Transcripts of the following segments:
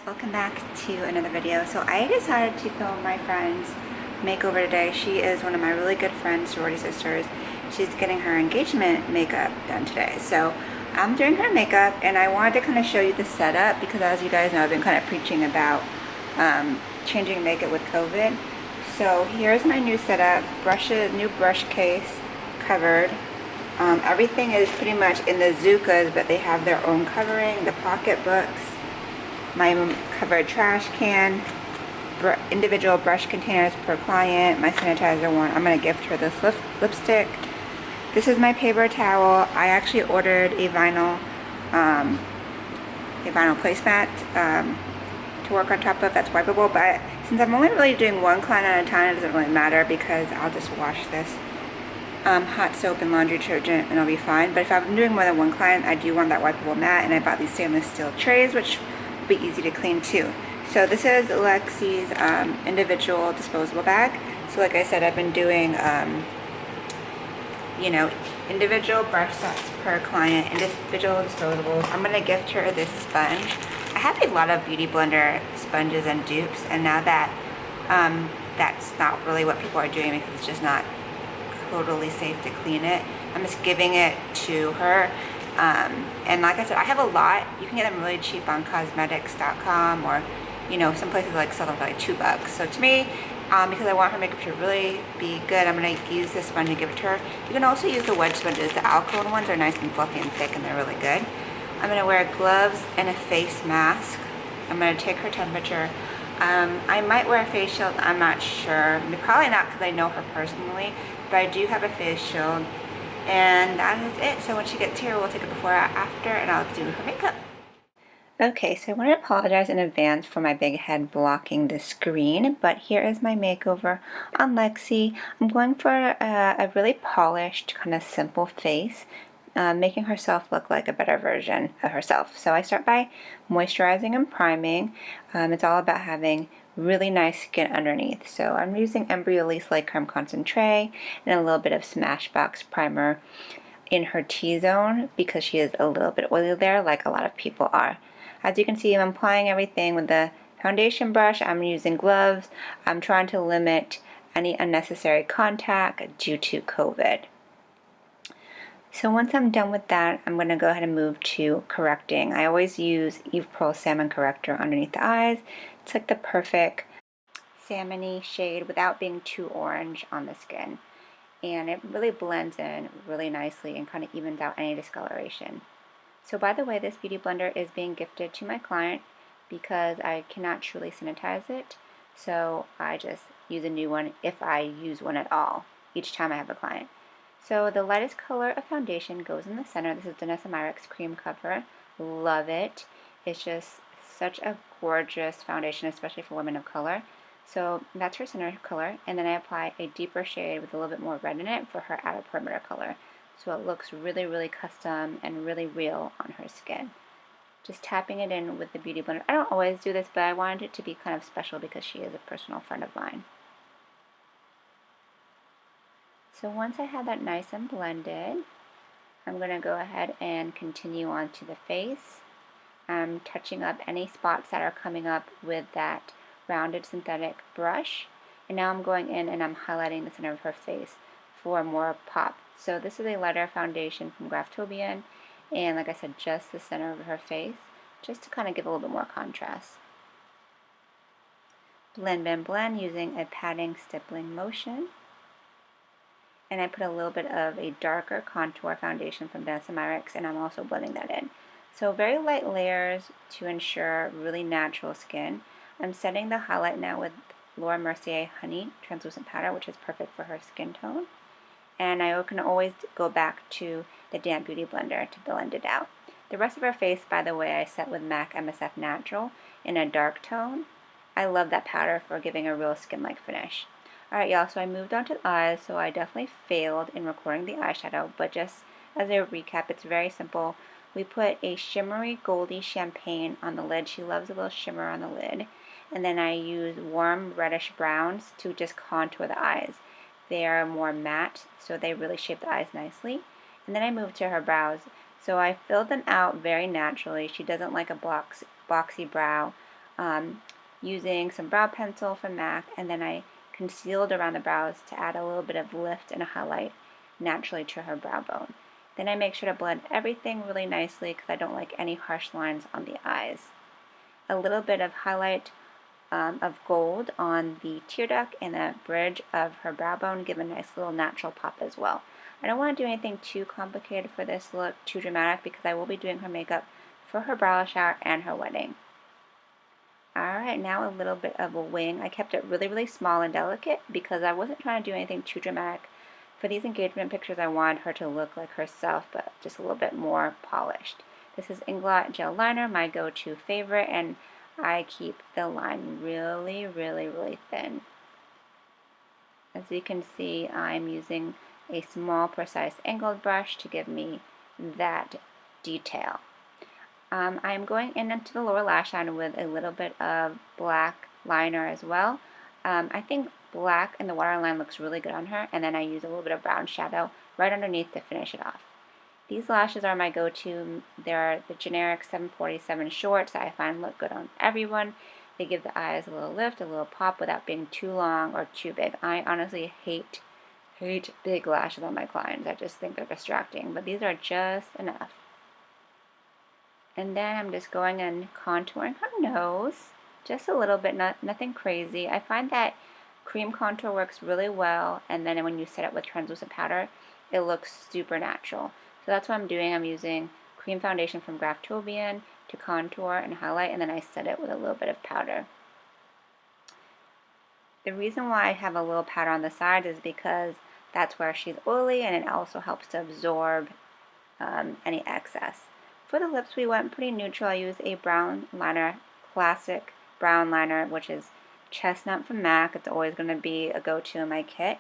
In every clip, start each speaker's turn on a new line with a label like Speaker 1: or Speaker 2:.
Speaker 1: Welcome back to another video. So I decided to film my friend's makeover today. She is one of my really good friends, sorority sisters. She's getting her engagement makeup done today. So I'm doing her makeup and I wanted to kind of show you the setup because, as you guys know, I've been kind of preaching about changing makeup with COVID. So here's my new setup. Brushes, new brush case covered. Everything is pretty much in the Zukas, but they have their own covering. The pocketbooks, my covered trash can, individual brush containers per client, my sanitizer one. I'm going to gift her this lipstick. This is my paper towel. I actually ordered a vinyl placemat to work on top of that's wipeable, but since I'm only really doing one client at a time, it doesn't really matter because I'll just wash this hot soap and laundry detergent and I'll be fine. But if I'm doing more than one client, I do want that wipeable mat, and I bought these stainless steel trays, which be easy to clean too. So this is Lexi's individual disposable bag. So like I said, I've been doing you know, individual brush sets per client, individual disposables. I'm gonna gift her this sponge. I have a lot of beauty blender sponges and dupes, and now that that's not really what people are doing because it's just not totally safe to clean it, I'm just giving it to her. And like I said, I have a lot. You can get them really cheap on cosmetics.com, or you know, some places like sell them for like $2. So to me, because I want her makeup to really be good, I'm going to use this sponge and give it to her. You can also use the wedge sponges. The alcohol ones are nice and fluffy and thick, and they're really good. I'm going to wear gloves and a face mask. I'm going to take her temperature. I might wear a face shield. I'm not sure. Probably not because I know her personally, but I do have a face shield. And that is it. So when she gets here, we'll take a before or after, and I'll do her makeup. Okay, so I want to apologize in advance for my big head blocking the screen, but here is my makeover on Lexi. I'm going for a really polished, kind of simple face, making herself look like a better version of herself. So I start by moisturizing and priming. It's all about having really nice skin underneath. So I'm using Embryolisse Light Creme Concentrate and a little bit of Smashbox primer in her T-zone because she is a little bit oily there, like a lot of people are. As you can see, I'm applying everything with the foundation brush. I'm using gloves. I'm trying to limit any unnecessary contact due to COVID. So once I'm done with that, I'm going to go ahead and move to correcting. I always use Eve Pearl Salmon Corrector underneath the eyes. It's like the perfect salmon-y shade without being too orange on the skin. And it really blends in really nicely and kind of evens out any discoloration. So by the way, this beauty blender is being gifted to my client because I cannot truly sanitize it. So I just use a new one if I use one at all each time I have a client. So the lightest color of foundation goes in the center. This is Danessa Myricks Cream Cover. Love it. It's just such a gorgeous foundation, especially for women of color. So that's her center color, and then I apply a deeper shade with a little bit more red in it for her outer perimeter color. So it looks really, really custom and really real on her skin. Just tapping it in with the beauty blender. I don't always do this, but I wanted it to be kind of special because she is a personal friend of mine. So once I have that nice and blended, I'm going to go ahead and continue on to the face. I'm touching up any spots that are coming up with that rounded synthetic brush. And now I'm going in and I'm highlighting the center of her face for more pop. So this is a lighter foundation from Graftobian, and like I said, just the center of her face, just to kind of give a little bit more contrast. Blend, blend, blend using a patting stippling motion. And I put a little bit of a darker contour foundation from Danessa Myricks, and I'm also blending that in. So very light layers to ensure really natural skin. I'm setting the highlight now with Laura Mercier Honey Translucent Powder, which is perfect for her skin tone. And I can always go back to the damp beauty blender to blend it out. The rest of her face, by the way, I set with MAC MSF Natural in a dark tone. I love that powder for giving a real skin-like finish. Alright y'all, so I moved on to the eyes, so I definitely failed in recording the eyeshadow, but just as a recap, it's very simple. We put a shimmery goldy champagne on the lid. She loves a little shimmer on the lid. And then I use warm reddish browns to just contour the eyes. They are more matte, so they really shape the eyes nicely. And then I moved to her brows. So I filled them out very naturally. She doesn't like a boxy brow. using some brow pencil from MAC, and then I concealed around the brows to add a little bit of lift and a highlight naturally to her brow bone. Then I make sure to blend everything really nicely because I don't like any harsh lines on the eyes. A little bit of highlight of gold on the tear duct and the bridge of her brow bone give a nice little natural pop as well. I don't want to do anything too complicated for this look, too dramatic, because I will be doing her makeup for her bridal shower and her wedding. Alright, now a little bit of a wing. I kept it really, really small and delicate because I wasn't trying to do anything too dramatic. For these engagement pictures, I wanted her to look like herself, but just a little bit more polished. This is Inglot Gel Liner, my go-to favorite, and I keep the line really, really, really thin. As you can see, I'm using a small, precise angled brush to give me that detail. I'm going in into the lower lash line with a little bit of black liner as well. I think black in the waterline looks really good on her, and then I use a little bit of brown shadow right underneath to finish it off. These lashes are my go-to. They're the generic 747 shorts that I find look good on everyone. They give the eyes a little lift, a little pop without being too long or too big. I honestly hate big lashes on my clients. I just think they're distracting, but these are just enough. And then I'm just going and contouring her nose, just a little bit, nothing crazy. I find that cream contour works really well, and then when you set it with translucent powder, it looks super natural. So that's what I'm doing. I'm using cream foundation from Graftobian to contour and highlight, and then I set it with a little bit of powder. The reason why I have a little powder on the side is because that's where she's oily, and it also helps to absorb any excess. For the lips, we went pretty neutral. I used a brown liner, classic brown liner, which is Chestnut from MAC. It's always going to be a go-to in my kit.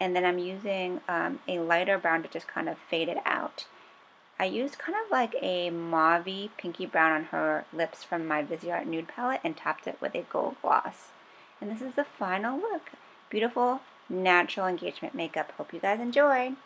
Speaker 1: And then I'm using a lighter brown to just kind of fade it out. I used kind of like a mauve pinky brown on her lips from my Viseart Nude palette and topped it with a gold gloss. And this is the final look. Beautiful, natural engagement makeup. Hope you guys enjoyed.